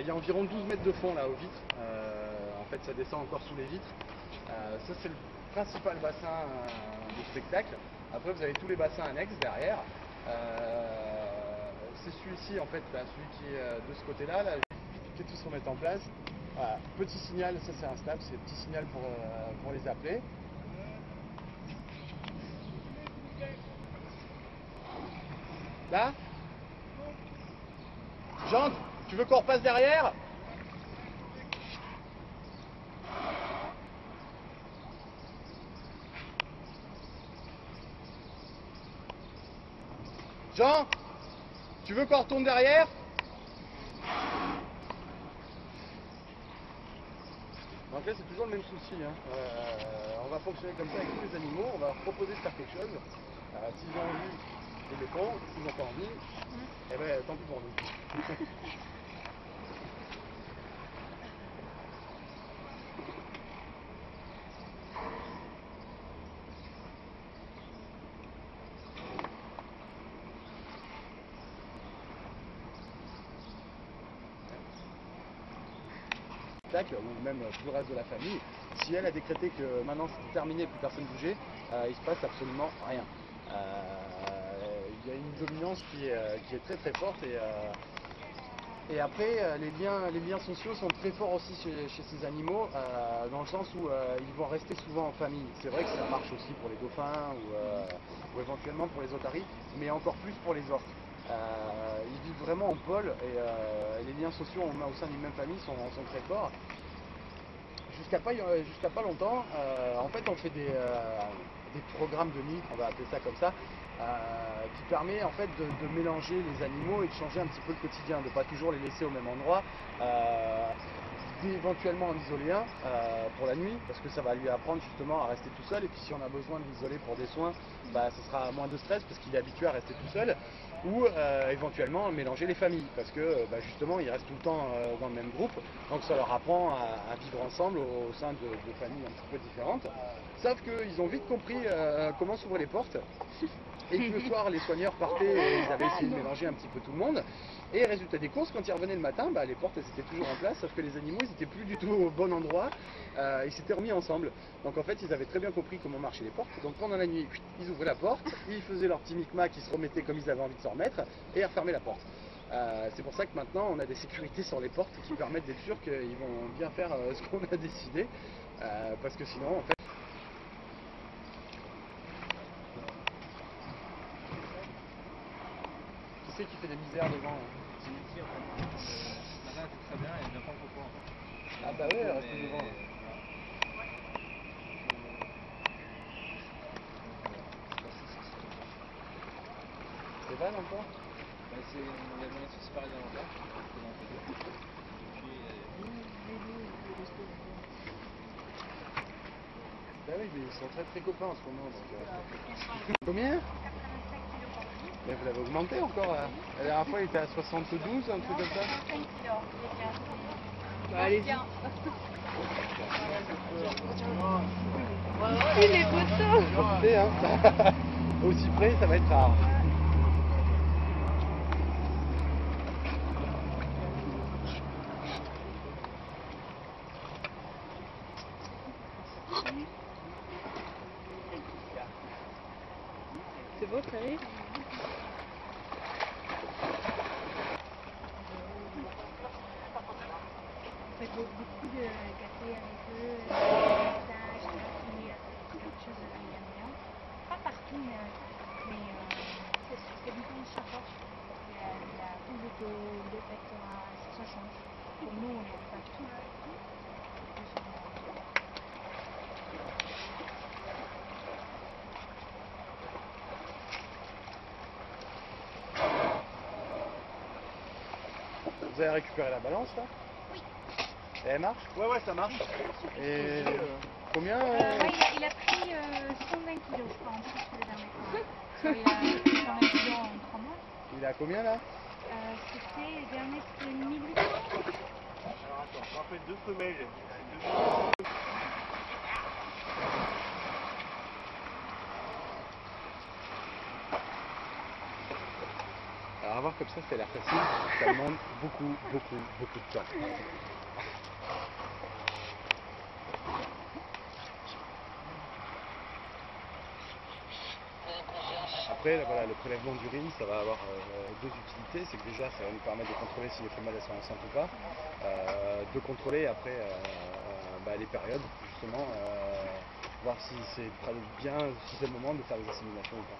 Il y a environ 12 mètres de fond là aux vitres. En fait, ça descend encore sous les vitres. Ça, c'est le principal bassin de spectacle. Après, vous avez tous les bassins annexes derrière. C'est celui-ci, en fait, là, celui qui est de ce côté-là. Là, je vais tout se remettre en place. Voilà. Petit signal, ça c'est un snap, c'est petit signal pour les appeler. Là, Jean, tu veux qu'on repasse derrière? Jean, tu veux qu'on retourne derrière? Donc là, c'est toujours le même souci. Hein. On va fonctionner comme ça avec tous les animaux. On va leur proposer de faire quelque chose. S'ils ont envie, ils le font. S'ils n'ont pas envie, eh ben, tant pis pour nous. Ou même tout le reste de la famille, si elle a décrété que maintenant c'était terminé, plus personne bougeait, il se passe absolument rien. Il y a une dominance qui est très très forte et après les liens sociaux sont très forts aussi chez ces animaux, dans le sens où ils vont rester souvent en famille. C'est vrai que ça marche aussi pour les dauphins ou éventuellement pour les otaries, mais encore plus pour les orques. Ils vivent vraiment en pôle et les liens sociaux au sein d'une même famille sont très forts. Jusqu'à pas longtemps, en fait, on fait des programmes de nuit, on va appeler ça comme ça, qui permet en fait de mélanger les animaux et de changer un petit peu le quotidien, de ne pas toujours les laisser au même endroit. D'éventuellement en isoler un pour la nuit, parce que ça va lui apprendre justement à rester tout seul, et puis si on a besoin de l'isoler pour des soins, bah, ce sera moins de stress parce qu'il est habitué à rester tout seul, ou éventuellement mélanger les familles, parce que bah, justement ils restent tout le temps dans le même groupe, donc ça leur apprend à vivre ensemble au sein de familles un petit peu différentes, sauf qu'ils ont vite compris comment s'ouvraient les portes. Et que le soir, les soigneurs partaient et ils avaient essayé de mélanger un petit peu tout le monde. Et résultat des courses, quand ils revenaient le matin, bah, les portes elles étaient toujours en place, sauf que les animaux ils étaient plus du tout au bon endroit. Ils s'étaient remis ensemble. Donc en fait, ils avaient très bien compris comment marchaient les portes. Donc pendant la nuit, ils ouvraient la porte, ils faisaient leur petit micmac, ils se remettaient comme ils avaient envie de se remettre et ils refermaient la porte. C'est pour ça que maintenant on a des sécurités sur les portes qui permettent d'être sûr qu'ils vont bien faire ce qu'on a décidé. Parce que sinon, en fait, qui fait des misères devant. C'est une fille en fait. La reine était très bien et elle vient pas encore en fait. Ah bah ouais, elle reste devant. C'est Van encore? Bah c'est la moitié c'est pareil dans là. Bah oui, mais ils sont très très copains en ce moment. Donc, combien? Mais vous l'avez augmenté encore là. La dernière fois il était à 72, un truc comme ça. 5 kilos. Bah, allez-y. Les photos. Profitez, hein. Aussi près, ça va être rare. C'est beau, ça y est. On fait beaucoup de café avec eux, massage, thérapie, quelque chose de bien. Pas partout, mais c'est différent chaque fois. Il y a la boule de dos, le pectoral, ça change. Pour nous, on est partout. Vous avez récupéré la balance là? Oui. Et elle marche? Ouais, ça marche. Et combien Ouais, il a pris 120 kilos, je crois, en plus que le dernier fois. Il a pris 120 kilos en 3 mois. Il a combien là? C'était, le dernier, c'était 1800. Alors attends, je rappelle deux femelles. Alors à voir comme ça a l'air facile, ça demande beaucoup de temps. Après, là, voilà, le prélèvement d'urine, ça va avoir deux utilités. C'est que déjà, ça va nous permettre de contrôler si les femelles sont enceintes ou pas, de contrôler après les périodes, justement, voir si c'est bien, si c'est le moment de faire des inséminations ou pas.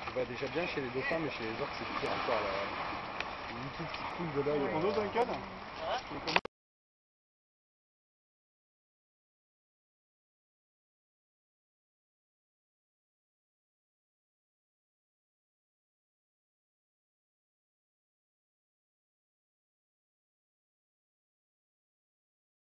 Ça va déjà bien chez les dauphins, mais chez les orques c'est pire encore. Une toute petite couche de l'œil. On ose un cadre